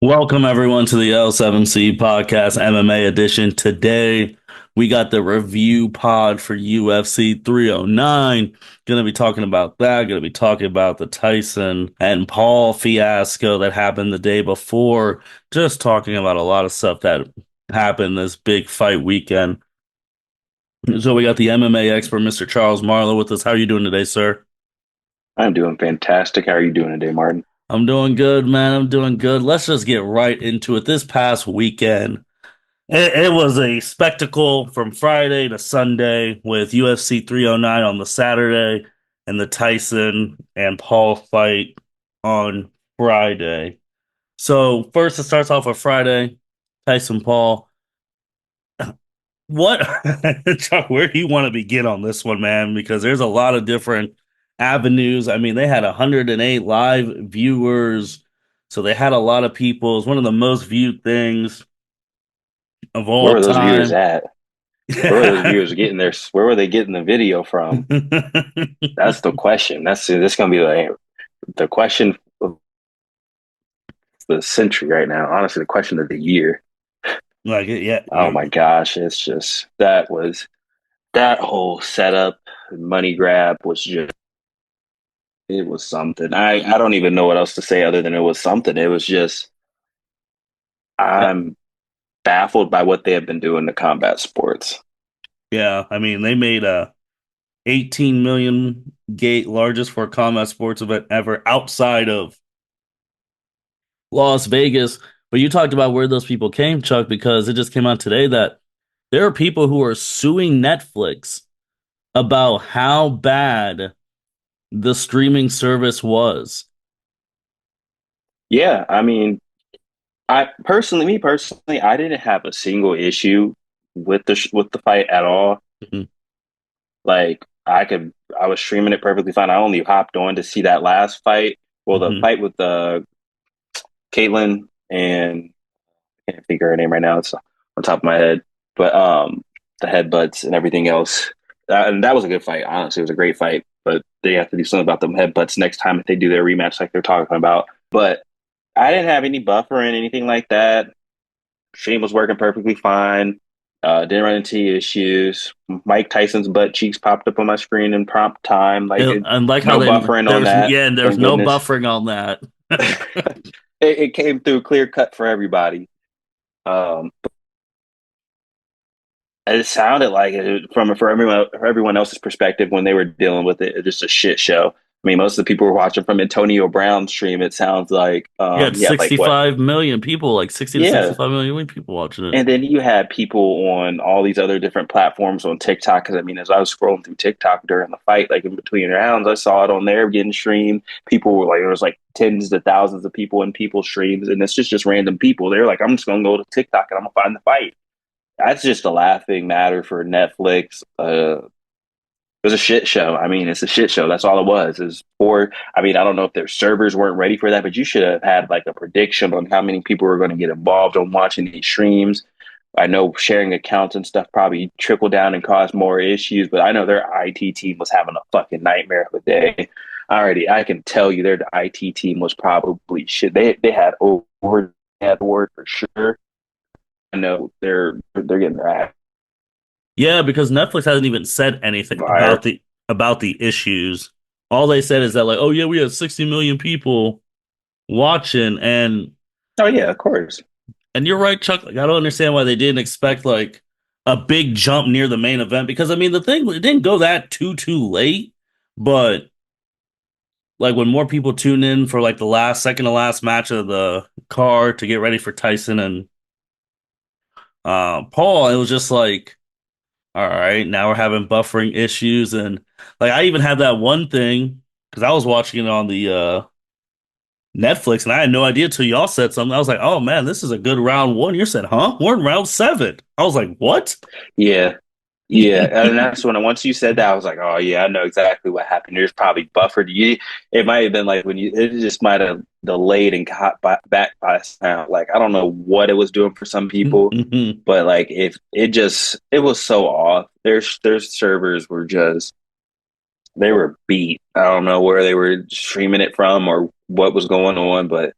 Welcome everyone to the L7C podcast MMA edition. Today we got the review pod for UFC 309. Gonna be talking about that. Gonna be talking about the Tyson and Paul fiasco that happened the day before. Just talking about a lot of stuff that happened this big fight weekend. So we got the MMA expert, Mr. Charles Marlowe, with us. How are you doing today, sir? I'm doing fantastic. How are you doing today, Martin? I'm doing good, man. I'm doing good. Let's just get right into it. This past weekend. It was a spectacle from Friday to Sunday with UFC 309 on the Saturday and the Tyson and Paul fight on Friday. So first it starts off with Friday, Tyson Paul. What Chuck, where do you want to begin on this one, man? Because there's a lot of different avenues. I mean, they had 108 live viewers, so they had a lot of people. It's one of the most viewed things of Where all were those viewers time. at? Where were those viewers getting their? Where were they getting the video from? That's the question. That's gonna be like the question of the century right now. Honestly, the question of the year. Like, yeah, Oh my gosh, it's just that whole setup, money grab was just it was something. I don't even know what else to say other than it was something. It was just I'm baffled by what they have been doing to combat sports. yeah. I mean, they made a 18 million gate largest for a combat sports event ever outside of Las Vegas. But you talked about where those people came, Chuck, because it just came out today that there are people who are suing Netflix about how bad the streaming service was. Yeah, I mean, me personally, I didn't have a single issue with the fight at all. Mhm. Like I was streaming it perfectly fine. I only hopped on to see that last fight. Well, the Mhm. fight with the Caitlyn and I can't figure her name right now. It's on top of my head, but the headbutts and everything else. And that was a good fight. Honestly, it was a great fight. But they have to do something about them headbutts next time if they do their rematch, like they're talking about. But I didn't have any buffering, anything like that. Shane was working perfectly fine. Didn't run into any issues. Mike Tyson's butt cheeks popped up on my screen in prompt time. And like how No they buffering on there's that. yeah, and there's Thank no goodness. buffering on that. It came through clear cut for everybody. Um, it sounded like it from for everyone else's perspective when they were dealing with it, just a shit show. I mean, most of the people were watching from Antonio Brown's stream. It sounds like You had he had like what? 65 million people, like 60 to Yeah, 65 million people watching it. and then you had people on all these other different platforms on TikTok. Because I mean, as I was scrolling through TikTok during the fight, like in between rounds, I saw it on there getting streamed. People were like, there was like tens of thousands of people in people's streams, and it's just random people. They're like, I'm just gonna go to TikTok and I'm gonna find the fight. That's just a laughing matter for Netflix. It was a shit show. I mean, it's a shit show. That's all it was. Is poor. I mean, I don't know if their servers weren't ready for that, but you should have had like a prediction on how many people were going to get involved on watching these streams. I know sharing accounts and stuff probably trickled down and caused more issues, but I know their IT team was having a fucking nightmare of a day. I can tell you their IT team was probably shit. They had over had word for sure. I know they're getting their ass Yeah, because Netflix hasn't even said anything fired. about the issues. All they said is that like, oh yeah, we had 60 million people watching, Oh yeah, of course. and you're right, Chuck. Like, I don't understand why they didn't expect like a big jump near the main event because I mean the thing it didn't go that too late, but like when more people tune in for like the last second to last match of the card to get ready for Tyson and Paul, it was just like, all right, now we're having buffering issues, and like I even had that one thing because I was watching it on the Netflix, and I had no idea till y'all said something. I was like, oh man, this is a good round one. You said, huh? We're in round seven. I was like, what? Yeah, yeah, and that's when once you said that, I was like, "Oh yeah, I know exactly what happened." There's probably buffered. It might have been like when you, it just might have delayed and caught back by sound. Like I don't know what it was doing for some people, but like if it just, it was so off. Their servers were just they were beat. I don't know where they were streaming it from or what was going on, but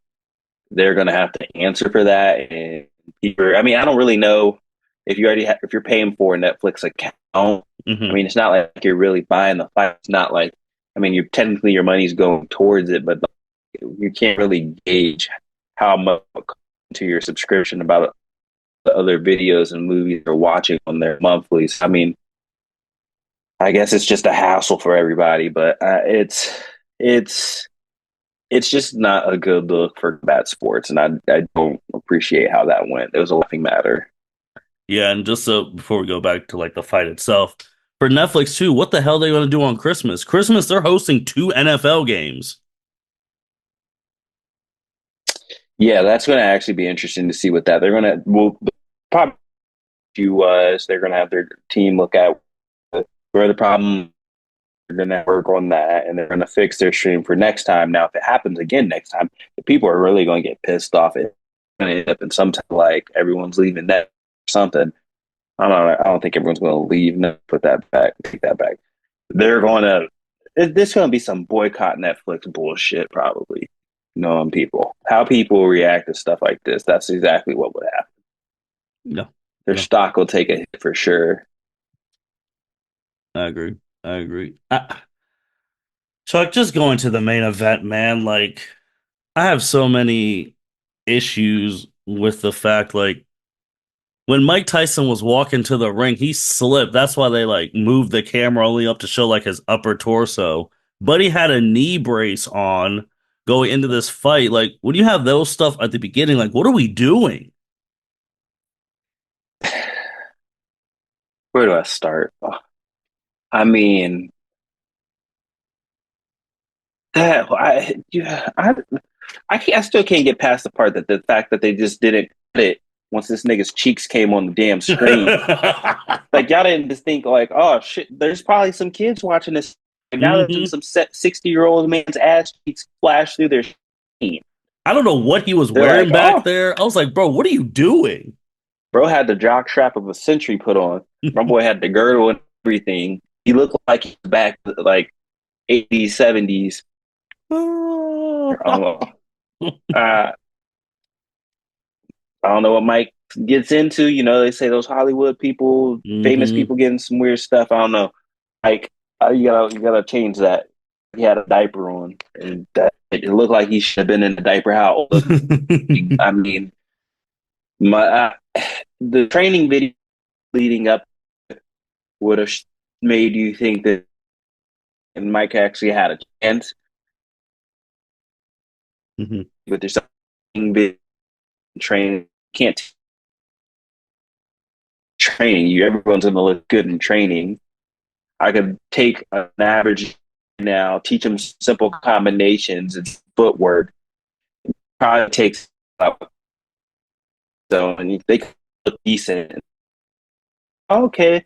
they're going to have to answer for that. And people, I mean, I don't really know if you already if you're paying for a Netflix account. I Hmm. mean, it's not like you're really buying the fight. It's not like, I mean, you technically your money's going towards it, but you can't really gauge how much to your subscription about the other videos and movies they're watching on their monthlies. I mean, I guess it's just a hassle for everybody, but it's it's just not a good look for combat sports, and I don't appreciate how that went. It was a laughing matter. Yeah, and just so before we go back to like the fight itself, for Netflix too, what the hell are they going to do on Christmas? Christmas, they're hosting two NFL games. Yeah, that's going to actually be interesting to see what that they're going to. Well, probably was they're going to have their team look at where the problem. They're going to work on that, and they're going to fix their stream for next time. Now, if it happens again next time, the people are really going to get pissed off. It's going to end up in some time like everyone's leaving that or something. I don't know. I don't think everyone's going to leave. No, put that back. Take that back. They're going to. There's going to be some boycott Netflix bullshit, probably. Knowing people, how people react to stuff like this, that's exactly what would happen. Yeah, Their yeah, stock will take a hit for sure. I agree. I agree. Chuck, just going to the main event, man. Like, I have so many issues with the fact, like, when Mike Tyson was walking to the ring, he slipped. That's why they like moved the camera only up to show like his upper torso. But he had a knee brace on going into this fight. Like, when you have those stuff at the beginning, like, what are we doing? Where do I start? I mean, that I can't, I still can't get past the part that the fact that they just didn't cut it once this nigga's cheeks came on the damn screen. Like y'all didn't just think like, oh shit, there's probably some kids watching this. And now there's Hmm. some 60-year-old man's ass cheeks flash through their screen. I don't know what he was They're like, wearing back oh, there. I was like, bro, what are you doing? bro had the jock strap of a century put on. My boy had the girdle and everything. He looked like he's back like 80s, 70s. I don't know. Uh, I don't know what Mike gets into. You know, they say those Hollywood people, famous Hmm. people getting some weird stuff. I don't know. Like you gotta change that. He had a diaper on, and that it looked like he should have been in the diaper. How old? I mean, my the training video leading up would have made you think that and Mike actually had a chance Hmm. with this training. Can't training you. Everyone's gonna look good in training. I could take an average now, teach them simple combinations and footwork. Probably takes up so, and they look decent. Okay,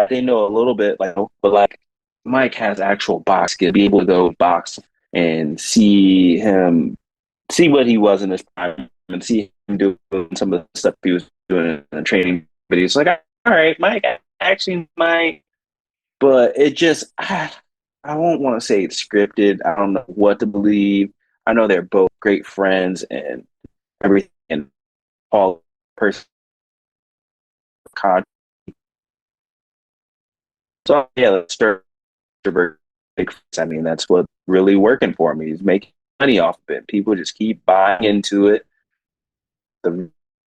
they know a little bit, like, but like Mike has actual box skill, be able to go box and see what he was in his prime, and see him doing some of the stuff he was doing in the training. But he's like, all right, Mike, actually, Mike, but it just I won't want to say it's scripted. I don't know what to believe. I know they're both great friends and everything. And Paul person con. So yeah, let's start. I mean, that's what really working for me is making money off of it. People just keep buying into it. The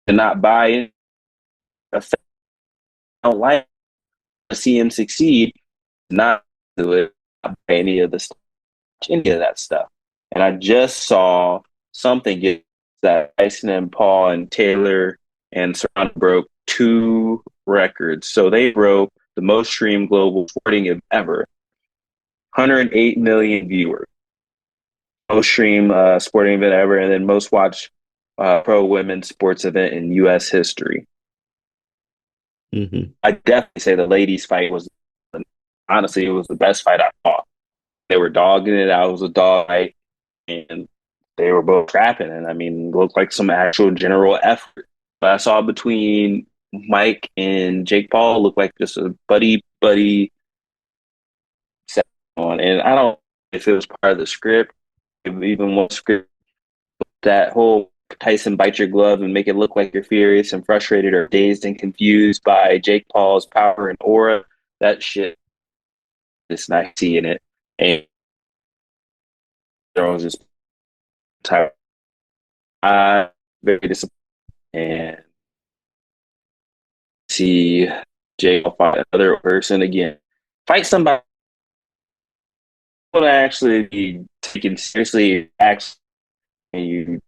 not buying, I don't like to see him succeed. Not do it. Not buy any of that stuff. And I just saw something that Tyson and Paul and Taylor and Serrano broke two records. So they broke the most streamed global sporting event ever, 108 million viewers. Most streamed sporting event ever, and then most watched pro women's sports event in U.S. history. Hmm. I definitely say the ladies' fight was honestly it was the best fight I saw. They were dogging it out. It was a dog fight, and they were both trapping. And I mean, it looked like some actual general effort. But I saw between Mike and Jake Paul looked like just a buddy set on. And I don't know if it was part of the script, if even one script that whole Tyson bite your glove and make it look like you're furious and frustrated or dazed and confused by Jake Paul's power and aura. That shit is nice seeing it. And I was just tired. I very disappointed and see Jake Paul fight another person again. Fight somebody who actually be taken seriously, actually, and you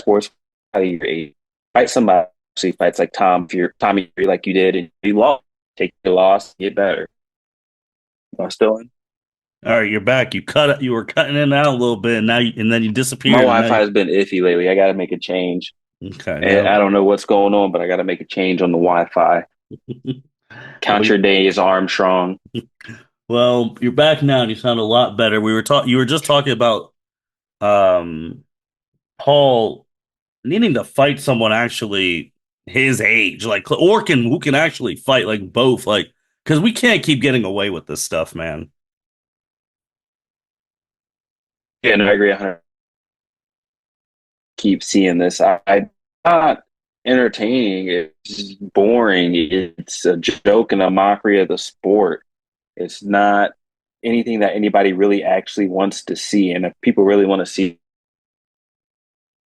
sports fight somebody actually fights like Tommy Fury like you did and you lost. Take your loss, get better. Am I still in? All right, you're back. You were cutting in and out a little bit, and and then you My disappeared, and now Wi-Fi has been iffy lately. I got to make a change. okay, And I no. don't know what's going on, but I got to make a change on the Wi-Fi. Well, Count your days, Armstrong. well, you're back now, and you sound a lot better. You were just talking about um Paul needing to fight someone actually his age, like who can actually fight like both, like because we can't keep getting away with this stuff, man. Yeah, no, I agree. Keep seeing this. I not entertaining. It's boring. It's a joke and a mockery of the sport. It's not anything that anybody really actually wants to see. And if people really want to see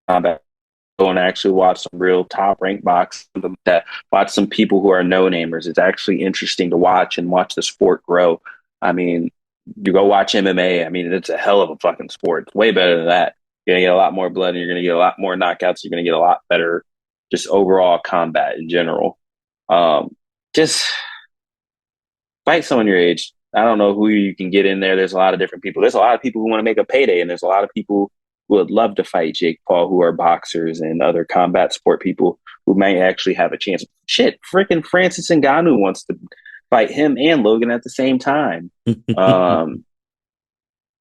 combat, go and actually watch some real top ranked boxing. That watch some people who are no namers. It's actually interesting to watch and watch the sport grow. I mean, you go watch MMA. I mean, it's a hell of a fucking sport. It's way better than that. You're gonna get a lot more blood, and you're gonna get a lot more knockouts. You're gonna get a lot better, just overall combat in general. Just fight someone your age. I don't know who you can get in there. There's a lot of different people. There's a lot of people who want to make a payday, and there's a lot of people who would love to fight Jake Paul, who are boxers and other combat sport people who may actually have a chance. Shit, freaking Francis Ngannou wants to fight him and Logan at the same time. Um,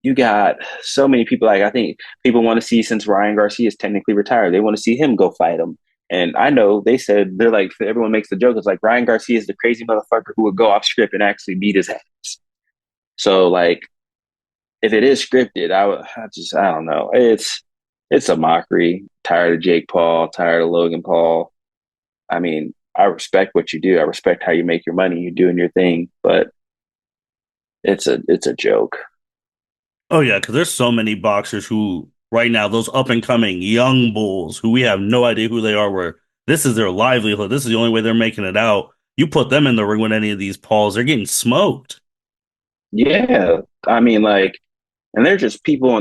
you got so many people. Like I think people want to see since Ryan Garcia is technically retired, they want to see him go fight him. And I know they said they're like everyone makes the joke. It's like Ryan Garcia is the crazy motherfucker who would go off script and actually beat his ass. So like if it is scripted, I don't know. It's a mockery. Tired of Jake Paul, tired of Logan Paul. I mean, I respect what you do. I respect how you make your money. You're doing your thing, but it's a joke. Oh yeah, because there's so many boxers who right now, those up and coming young bulls who we have no idea who they are, where this is their livelihood. This is the only way they're making it out. You put them in the ring with any of these Pauls, they're getting smoked. Yeah, I mean, like, and they're just people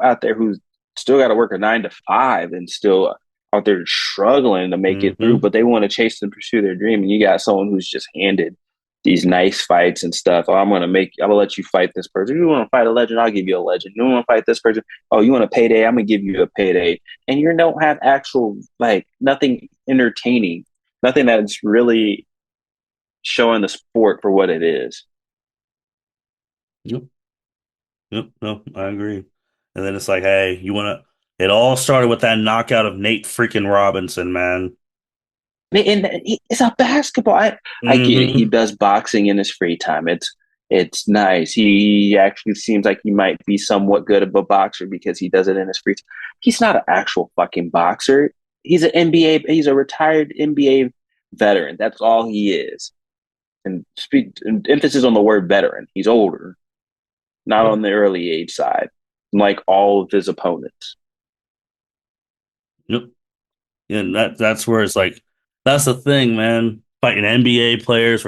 out there who still got to work a 9 to 5 and still out there struggling to make it through, Hmm. but they want to chase and pursue their dream. And you got someone who's just handed these nice fights and stuff. Oh, I'm gonna let you fight this person. You want to fight a legend? I'll give you a legend. You want to fight this person? Oh, you want a payday? I'm gonna give you a payday. And you don't have actual like nothing entertaining, nothing that's really showing the sport for what it is. Yep, yep, no, I agree. And then it's like, hey, you want to? It all started with that knockout of Nate freaking Robinson, man. And it's a basketball. I get it. He Hmm. does boxing in his free time. It's nice. He actually seems like he might be somewhat good of a boxer because he does it in his free time. He's not an actual fucking boxer. He's an NBA. He's a retired NBA veteran. That's all he is. And emphasis on the word veteran. He's older, not Yeah, on the early age side, like all of his opponents. yep. And that's where it's like that's the thing, man. Fighting NBA players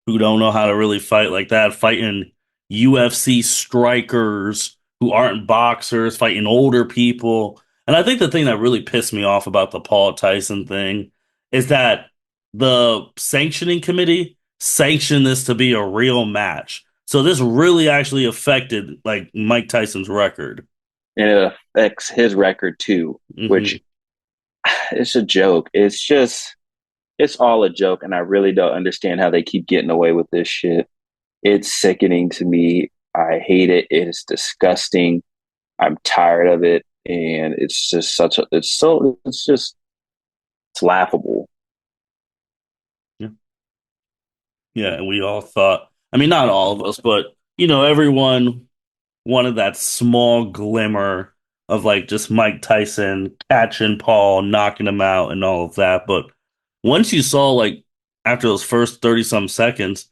who don't know how to really fight like that, fighting UFC strikers who aren't boxers, fighting older people. And I think the thing that really pissed me off about the Paul Tyson thing is that the sanctioning committee sanctioned this to be a real match. So this really actually affected like Mike Tyson's record. And it affects his record too, which Hmm. it's a joke. It's all a joke, and I really don't understand how they keep getting away with this shit. It's sickening to me. I hate it. It is disgusting. I'm tired of it, and it's just such a. It's just it's laughable. Yeah, and we all thought, I mean, not all of us, but everyone wanted that small glimmer of like just Mike Tyson catching Paul, knocking him out, and all of that. But once you saw like after those first 30 some seconds,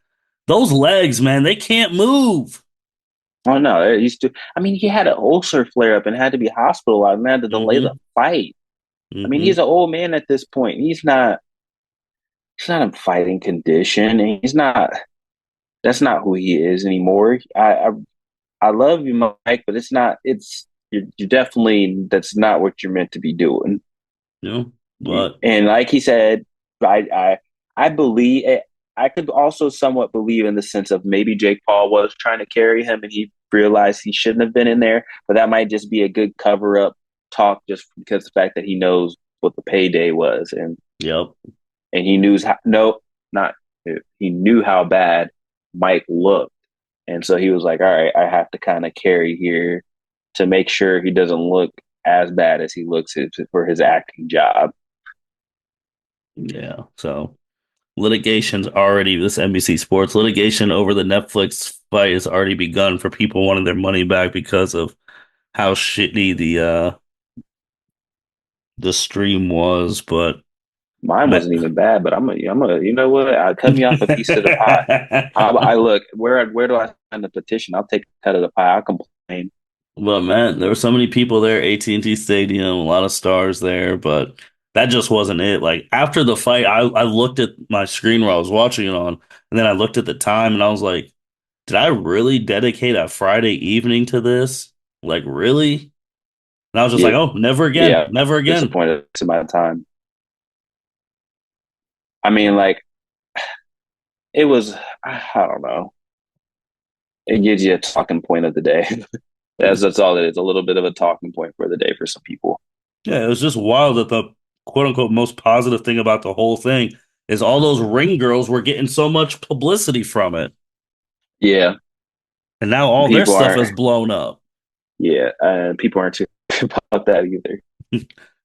those legs, man, they can't move. Oh no, it used to. I mean, he had an ulcer flare up and had to be hospitalized and had to delay the Hmm. fight. I mean, he's Hmm. an old man at this point. He's not in fighting condition, and he's not. That's not who he is anymore. I love you, Mike, but it's not. You're definitely that's not what you're meant to be doing. You know, but And like he said, I believe it. I could also somewhat believe in the sense of maybe Jake Paul was trying to carry him and he realized he shouldn't have been in there, but that might just be a good cover up talk just because the fact that he knows what the payday was yep. and he knew how no not he knew how bad Mike looked. And so he was like, all right, I have to kind of carry here to make sure he doesn't look as bad as he looks for his acting job. Yeah. So litigation's already this NBC Sports litigation over the Netflix fight has already begun for people wanting their money back because of how shitty the stream was. But Mine man, wasn't even bad, but you know what? I cut me off a piece of the pie. I look where do I sign the petition? I'll take a cut of the pie. I'll complain. but man, there were so many people there, AT&T Stadium, a lot of stars there, but that just wasn't it. Like after the fight, I looked at my screen where I was watching it on, and then I looked at the time and I was like, did I really dedicate a Friday evening to this? Like really? And I was just like, Yeah, oh, never again, yeah. never again. Disappointed to my time. I mean, like it was. I don't know. It gives you a talking point of the day. That's all it is. A little bit of a talking point for the day for some people. Yeah, it was just wild that the quote unquote most positive thing about the whole thing is all those ring girls were getting so much publicity from it. Yeah, And now all their people stuff is aren't. blown up. Yeah, people aren't too about that either.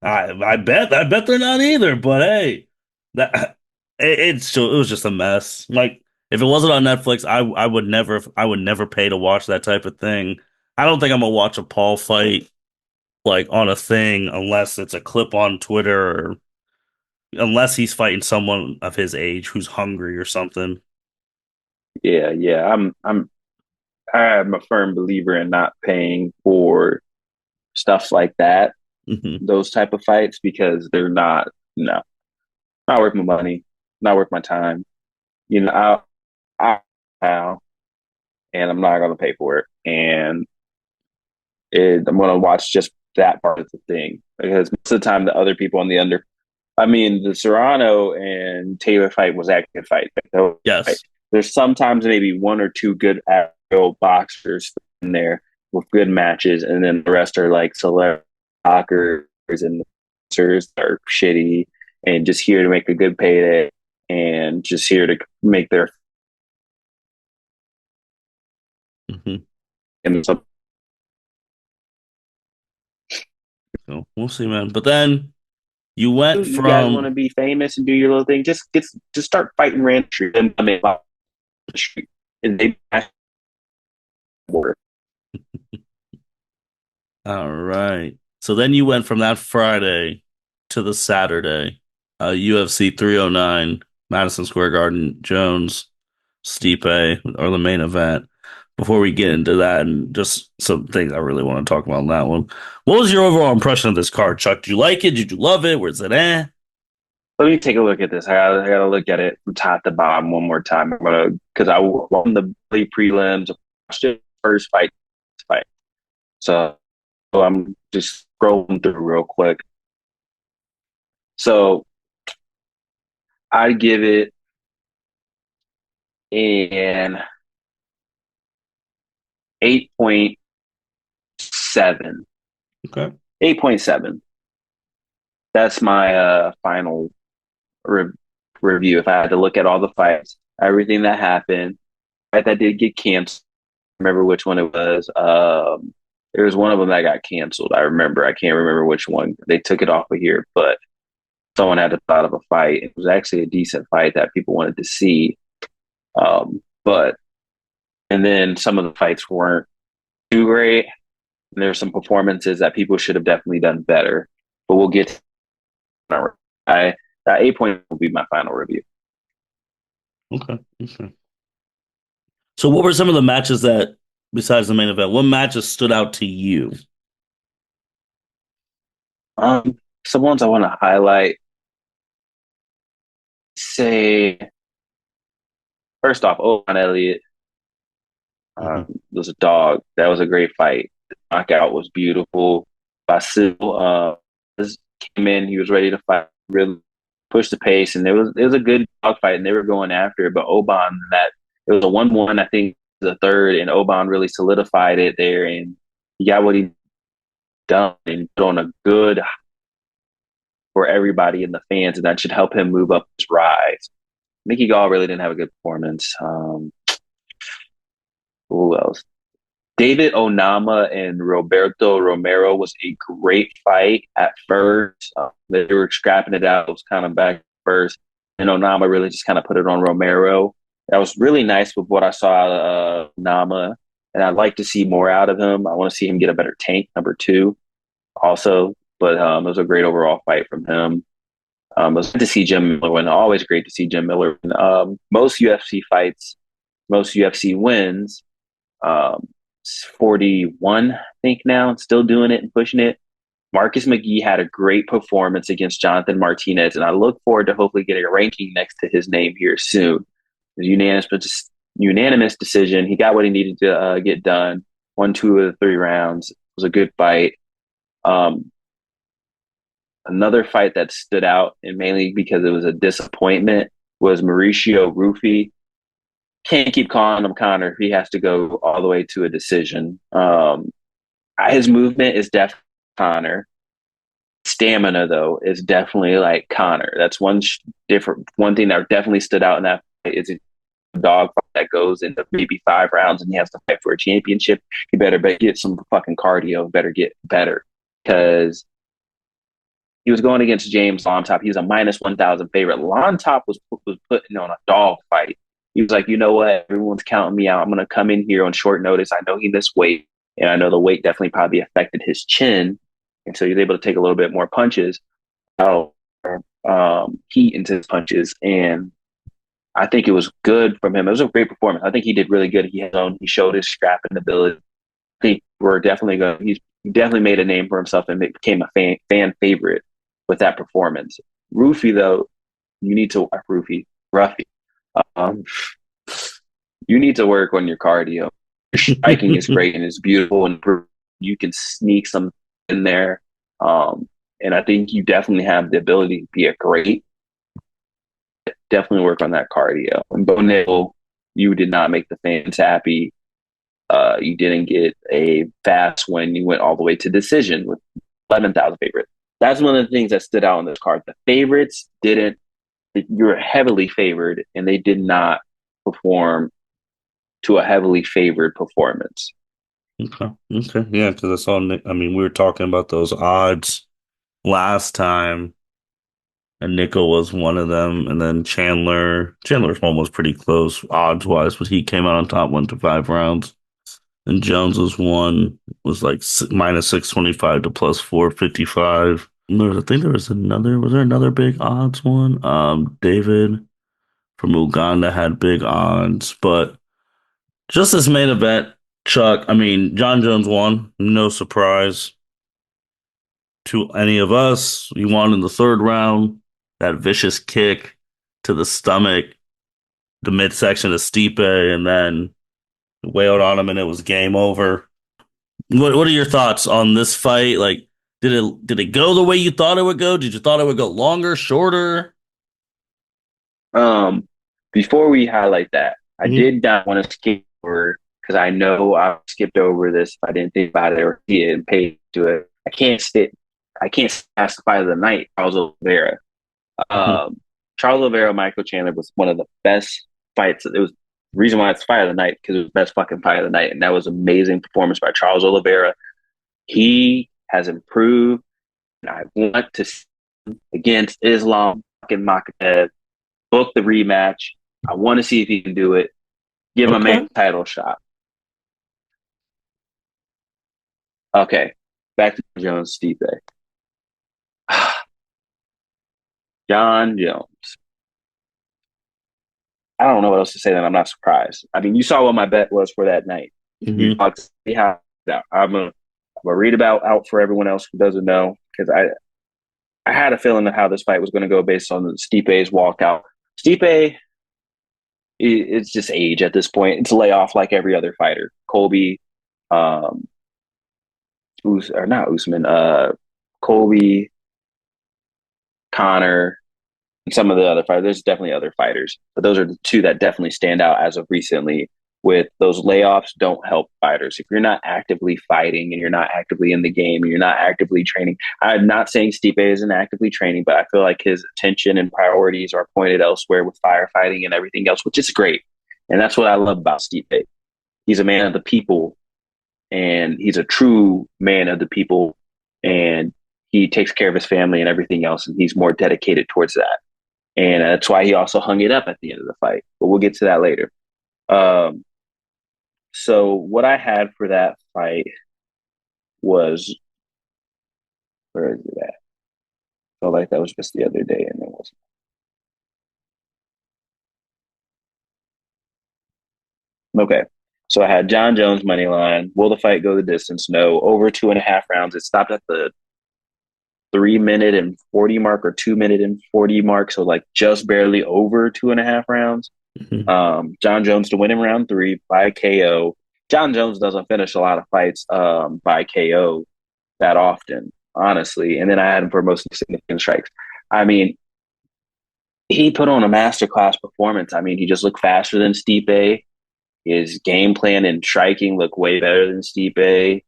I bet they're not either, but hey, that it was just a mess. Like if it wasn't on Netflix, I would never pay to watch that type of thing. I don't think I'm gonna watch a Paul fight like on a thing unless it's a clip on Twitter or unless he's fighting someone of his age who's hungry or something. Yeah, yeah. I'm a firm believer in not paying for stuff like that, Hmm. those type of fights, because they're not no, not worth my money, not worth my time. You know, I and I'm not gonna pay for it. And I'm gonna watch just that part of the thing because most of the time the other people on the under I mean the Serrano and Taylor fight was actually a fight. Like, Yes. there's sometimes maybe one or two good actual boxers in there with good matches, and then the rest are like celebrity boxers and boxers that are shitty and just here to make a good payday and just here to make their Hmm. and some So we'll see, man. But then you went you guys want to from be famous and do your little thing, just start fighting random street and I mean the street and they work. all right. So then you went from that Friday to the Saturday, UFC 309, Madison Square Garden, Jones, Stipe, or the main event. Before we get into that and just some things I really want to talk about on that one. What was your overall impression of this card, Chuck? Did you like it? Did you love it? Was it eh? Let me take a look at this. I gotta look at it from top to bottom one more time. I'm gonna because I won the prelims, watched it first fight. So I'm just scrolling through real quick. So I'd give it an 8.7. Okay. 8.7. That's my final re- review. If I had to look at all the fights, everything that happened, fight that did get canceled. Remember which one it was. There was one of them that got canceled. I remember. I can't remember which one. They took it off of here, but someone had to thought of a fight. It was actually a decent fight that people wanted to see. But and then some of the fights weren't too great. And there's some performances that people should have definitely done better. But we'll get to I that 8 point will be my final review. Okay. Okay. So, what were some of the matches that, besides the main event, what matches stood out to you? Some ones I want to highlight. Say first off, Owen Elliott Hmm. was a dog. That was a great fight. The knockout was beautiful. Basil came in. He was ready to fight. Really pushed the pace, and it was a good dog fight, and they were going after it. But Oban, that it was a 1-1, I think, the third, and Oban really solidified it there, and he got what he done and put on a good for everybody and the fans, and that should help him move up his rise. Mickey Gall really didn't have a good performance. Who else? David Onama and Roberto Romero was a great fight at first. They were scrapping it out. It was kind of back first. And Onama really just kind of put it on Romero. That was really nice with what I saw out of Onama. And I'd like to see more out of him. I want to see him get a better tank, number two, also. But it was a great overall fight from him. It was good to see Jim Miller win. Always great to see Jim Miller win. Most UFC fights, most UFC wins. Um, 41, I think now, and still doing it and pushing it. Marcus McGee had a great performance against Jonathan Martinez, and I look forward to hopefully getting a ranking next to his name here soon. Unanimous decision. He got what he needed to get done. Won 2 of the 3 rounds. It was a good fight. Um, Another fight that stood out, and mainly because it was a disappointment, was Mauricio Rufy. Can't keep calling him Connor. He has to go all the way to a decision. His movement is definitely Connor. Stamina though is definitely like Connor. That's different. One thing that definitely stood out in that fight is a dog fight that goes into maybe 5 rounds and he has to fight for a championship. You better get some fucking cardio. Better get better because he was going against James Lomtop. He was a -1,000 favorite. Lomtop was putting on a dog fight. He was like, you know what? Everyone's counting me out. I'm going to come in here on short notice. I know he missed weight, and I know the weight definitely probably affected his chin, and so he was able to take a little bit more punches, out heat into his punches, and I think it was good from him. It was a great performance. I think he did really good. He showed his scrapping ability. I think we're definitely going. He definitely made a name for himself and became a fan favorite with that performance. Rufy though, you need to Rufy Ruffy. Um, you need to work on your cardio. Your striking is great and it's beautiful, and you can sneak some in there. And I think you definitely have the ability to be a great. Definitely work on that cardio. And Bo Nickel, you did not make the fans happy. You didn't get a fast win. You went all the way to decision with 11,000 favorites. That's one of the things that stood out on this card. The favorites didn't. You're heavily favored, and they did not perform to a heavily favored performance. Okay. Okay. Yeah, because I saw Nick. I mean, we were talking about those odds last time, and Nickel was one of them, and then Chandler's one was pretty close odds wise, but he came out on top, went to 5 rounds. And Jones was one, was like -625 to +455. I think was there another big odds one? David from Uganda had big odds, but just this main event, Chuck, I mean, John Jones won, no surprise to any of us. He won in the third round, that vicious kick to the stomach, the midsection of Stipe, and then wailed on him, and it was game over. What are your thoughts on this fight? Like, did it go the way you thought it would go? Did you thought it would go longer, shorter? Um, Before we highlight that, I Hmm. did not want to skip over because I know I skipped over this if I didn't think about it or see it and pay to it. I can't pass the fight of the night, Charles Oliveira. Hmm. Um, Charles Oliveira, Michael Chandler was one of the best fights. It was the reason why it's fight of the night because it was the best fucking fight of the night, and that was amazing performance by Charles Oliveira. He has improved, and I want to see him against Islam fucking Makhachev book the rematch. I want to see if he can do it. Give him a Okay. title shot. Okay, back to Jones, Stipe. John Jones. I don't know what else to say. That I'm not surprised. I mean, you saw what my bet was for that night. You Hmm. talked to me how I'm gonna read about out for everyone else who doesn't know because I had a feeling of how this fight was going to go based on Stipe's walkout. Stipe, it's just age at this point. It's a layoff like every other fighter. Colby, um, or not Usman, Colby, Connor, and some of the other fighters. There's definitely other fighters, but those are the two that definitely stand out as of recently. With those layoffs, don't help fighters. If you're not actively fighting and you're not actively in the game and you're not actively training, I'm not saying Stipe isn't actively training, but I feel like his attention and priorities are pointed elsewhere with firefighting and everything else, which is great. And that's what I love about Stipe. He's a man of the people, and he's a true man of the people, and he takes care of his family and everything else, and he's more dedicated towards that. And that's why he also hung it up at the end of the fight. But we'll get to that later. Um, so what I had for that fight was, where is it at? Felt like that was just the other day, and it was okay. So I had John Jones money line. Will the fight go the distance? No. Over 2.5 rounds. It stopped at the 3 minute and 40 mark or 2 minute and 40 mark. So like just barely over 2.5 rounds. Hmm. John Jones to win in round three by KO. John Jones doesn't finish a lot of fights by KO that often, honestly. And then I had him for most significant strikes. I mean, he put on a masterclass performance. I mean, he just looked faster than Stipe. His game plan and striking looked way better than Stipe.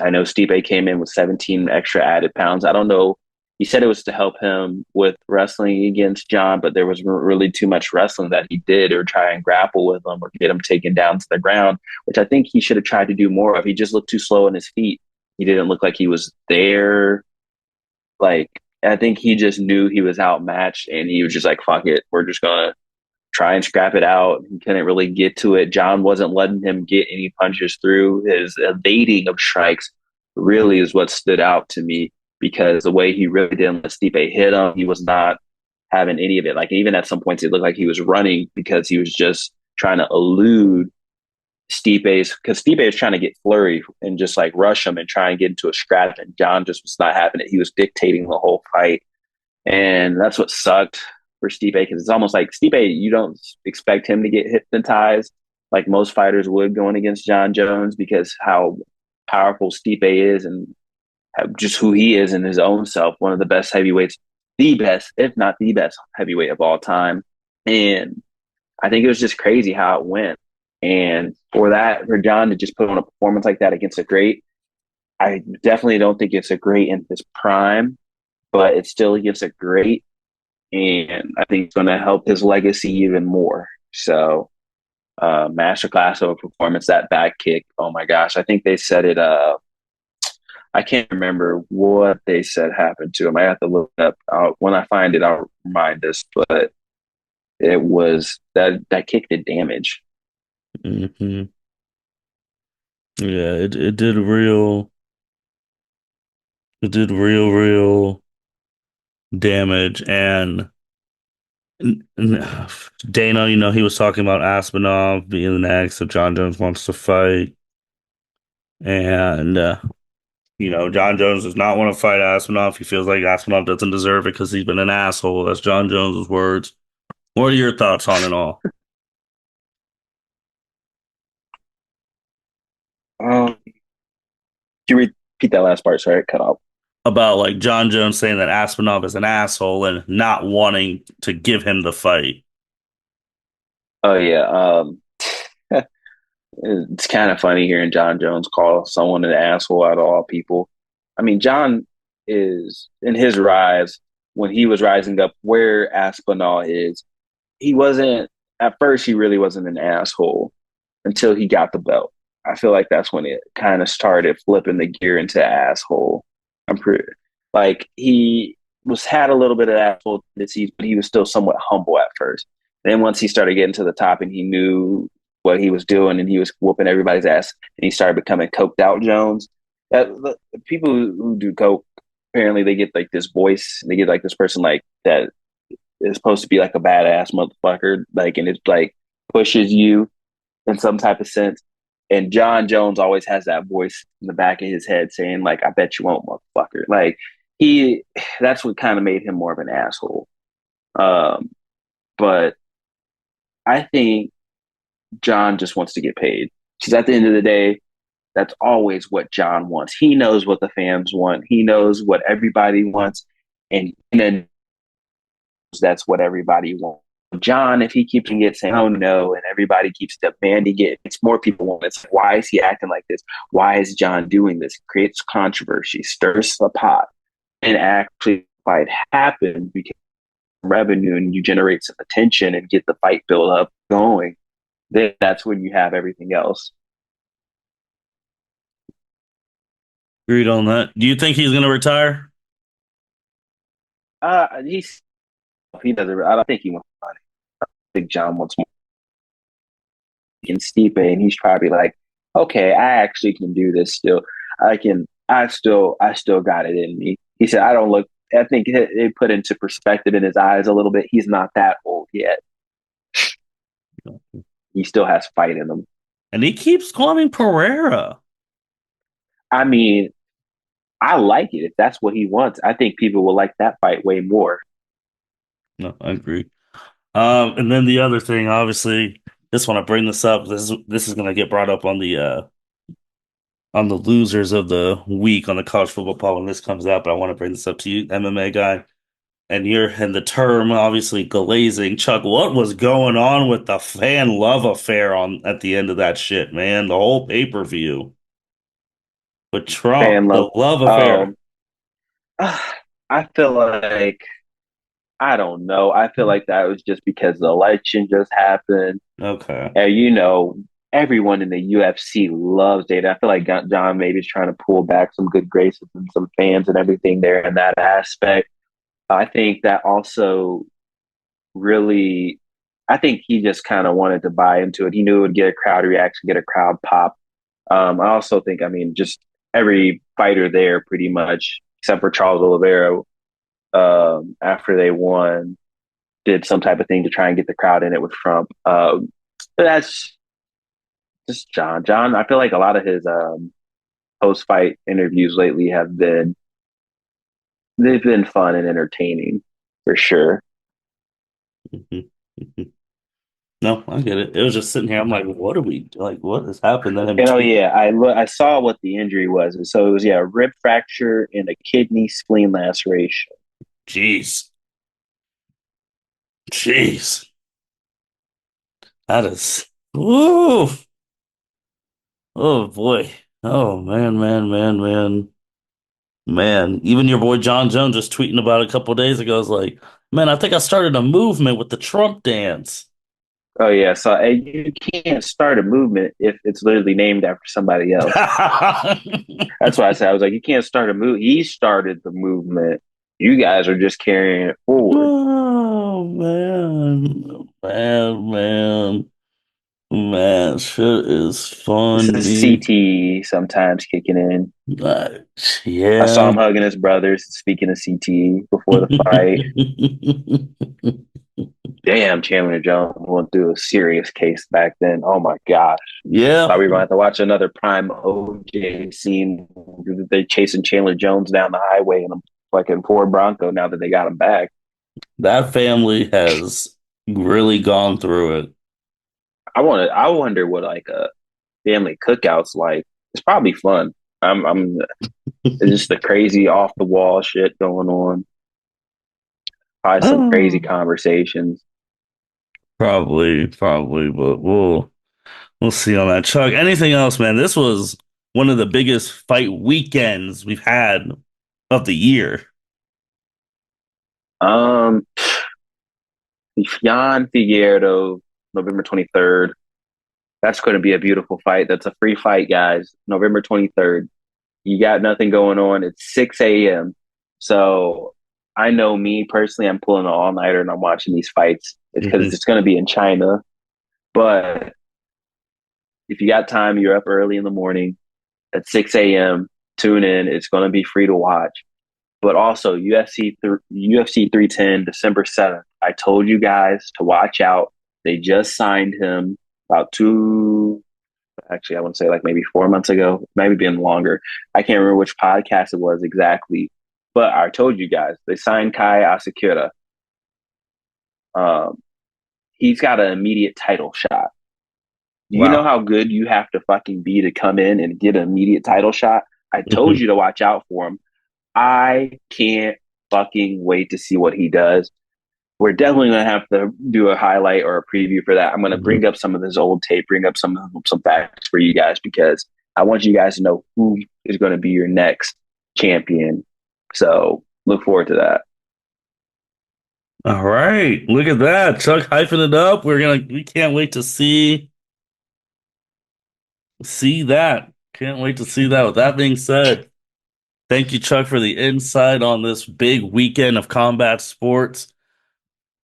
I know Stipe came in with 17 extra added pounds. I don't know. He said it was to help him with wrestling against John, but there was really too much wrestling that he did or try and grapple with him or get him taken down to the ground, which I think he should have tried to do more of. He just looked too slow on his feet. He didn't look like he was there. Like, I think he just knew he was outmatched and he was just like, fuck it. We're just going to try and scrap it out. He couldn't really get to it. John wasn't letting him get any punches through. His evading of strikes really is what stood out to me because the way he really didn't let Stipe hit him, he was not having any of it. Like even at some points, it looked like he was running because he was just trying to elude Stipe's because Stipe is trying to get flurry and just like rush him and try and get into a scrap. And John just was not having it. He was dictating the whole fight. And that's what sucked for Stipe because it's almost like Stipe, you don't expect him to get hypnotized like most fighters would going against John Jones because how powerful Stipe is and just who he is in his own self. One of the best heavyweights, the best, if not the best heavyweight of all time. And I think it was just crazy how it went. And for that, for John to just put on a performance like that against a great, I definitely don't think it's a great in his prime, but it's still against a great and I think it's going to help his legacy even more. So, masterclass of a performance. That back kick, oh my gosh! I think they said it. I can't remember what they said happened to him. I have to look it up. When I find it, I'll remind us. But it was that kick did damage. Hmm. Yeah, it did real damage. And Dana, he was talking about Aspinall being the next if John Jones wants to fight. And, John Jones does not want to fight Aspinall. He feels like Aspinall doesn't deserve it because he's been an asshole. That's John Jones's words. What are your thoughts on it all? Can you repeat that last part? Sorry, it cut off. About like John Jones saying that Aspinall is an asshole and not wanting to give him the fight. Oh yeah. It's kind of funny hearing John Jones call someone an asshole out of all people. I mean, John is in his rise when he was rising up where Aspinall is. He wasn't at first. He really wasn't an asshole until he got the belt. I feel like that's when it kind of started flipping the gear into asshole. I'm pretty like he was had a little bit of asshole tendencies, but he was still somewhat humble at first. Then once he started getting to the top and he knew what he was doing and he was whooping everybody's ass and he started becoming coked out Jones, People who do coke apparently they get like this voice. They get like this person like that is supposed to be like a badass motherfucker, like, and it like pushes you in some type of sense. And John Jones always has that voice in the back of his head saying, like, I bet you won't, motherfucker. Like, he, that's what kind of made him more of an asshole. Um, but I think John just wants to get paid. Because at the end of the day, that's always what John wants. He knows what the fans want, he knows what everybody wants. And then that's what everybody wants. John, if he keeps it saying, oh no, and everybody keeps demanding it, it's more people want it. It's like, why is he acting like this? Why is John doing this? Creates controversy, stirs the pot, and actually fight happen because revenue and you generate some attention and get the fight build up going. Then that's when you have everything else. Agreed on that. Do you think he's going to retire? He's he doesn't. I don't think he wants money. I think John wants more than Stipe, and he's probably like, okay, I actually can do this still. I can. I still got it in me. He said, I don't look. I think it put into perspective in his eyes a little bit. He's not that old yet. He still has fight in him. And he keeps calling Pereira. I mean, I like it if that's what he wants. I think people will like that fight way more. No, I agree. And then the other thing, obviously, just want to bring this up. This is going to get brought up on the losers of the week on the college football pod when this comes out. But I want to bring this up to you, MMA guy, and you're in the term obviously glazing. Chuck, what was going on with the fan love affair on at the end of that shit, man? The whole pay-per-view with Trump, Fan the love. love affair. Um, I feel like I don't know. I feel like that was just because the election just happened. Okay. And everyone in the UFC loves Data. I feel like John maybe is trying to pull back some good graces and some fans and everything there in that aspect. I think that also really, I think he just kind of wanted to buy into it. He knew it would get a crowd reaction, get a crowd pop. I also think, I mean, just every fighter there pretty much, except for Charles Oliveira, after they won, did some type of thing to try and get the crowd in it with Trump. But that's just John. John, I feel like a lot of his post fight interviews lately they've been fun and entertaining for sure. Mhm. Mhm. No, I get it. It was just sitting here. I'm like, what are we like? What has happened? Then him And oh tweet. yeah, I saw what the injury was. And so it was, yeah, a rib fracture and a kidney spleen laceration. Jeez, jeez, that is. Ooh, oh boy. Oh man, man, man, man, man. Even your boy John Jones just tweeting about it a couple days ago. Was like, man, I think I started a movement with the Trump dance. Oh yeah, so you can't start a movement if it's literally named after somebody else. That's why I said I was like, you can't start a move. He started the movement. You guys are just carrying it forward. Oh man, man, man, man. Shit is This is funny. CTE sometimes kicking in. Uh, I saw yeah. him hugging his brothers. Speaking of CTE before the fight, damn, Chandler Jones went through a serious case back then. Oh my gosh, thought Yeah, we were going to have to watch another prime OJ scene. They chasing Chandler Jones down the highway in a fucking Ford Bronco. Now that they got him back, that family has really gone through it. I wonder what like a family cookouts like. It's probably fun. I'm it's just the crazy off the wall shit going on. Probably some crazy Oh, conversations. probably, but we'll see on that. Chuck, anything else, man? This was one of the biggest fight weekends we've had of the year. Um, Jan Figueroa, November 23rd. That's going to be a beautiful fight. That's a free fight, guys. November 23rd. You got nothing going on. It's 6 a.m. So I know me personally, I'm pulling an all nighter and I'm watching these fights. It's because Mhm. it's going to be in China. But if you got time, you're up early in the morning at 6 a.m. Tune in. It's going to be free to watch. But also UFC 310, December 7th. I told you guys to watch out. They just signed him about actually, I want to say like maybe 4 months ago, maybe been longer. I can't remember which podcast it was exactly, but I told you guys they signed Kai Asakura. Um, he's got an immediate title shot. Do you know Wow. how good you have to fucking be to come in and get an immediate title shot? I told Mhm. you to watch out for him. I can't fucking wait to see what he does. We're definitely gonna have to do a highlight or a preview for that. I'm gonna Mhm. bring up some of this old tape, bring up some facts for you guys because I want you guys to know who is going to be your next champion. So look forward to that. All right. Look at that. Chuck hyping it up. We can't wait to see that. Can't wait to see that. With that being said, thank you, Chuck, for the insight on this big weekend of combat sports.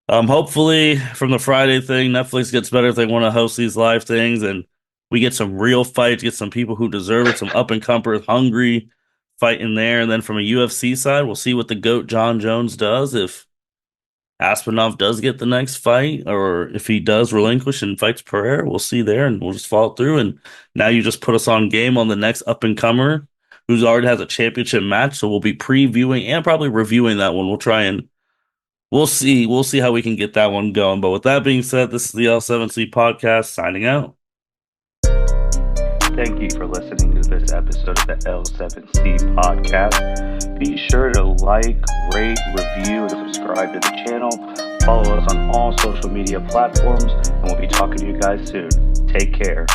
Hopefully from the Friday thing, Netflix gets better if they want to host these live things and we get some real fights, get some people who deserve it, some up and comers hungry fighting there. And then from a UFC side, we'll see what the GOAT John Jones does if Aspinall does get the next fight, or if he does relinquish and fights Pereira, we'll see there, and we'll just follow through. And now you just put us on game on the next up and comer, who's already has a championship match. So we'll be previewing and probably reviewing that one. We'll see how we can get that one going. But with that being said, this is the L7C podcast signing out. Thank you for listening to this episode of the L7C podcast. Be sure to like, rate, review, and subscribe to the channel. Follow us on all social media platforms, and we'll be talking to you guys soon. Take care.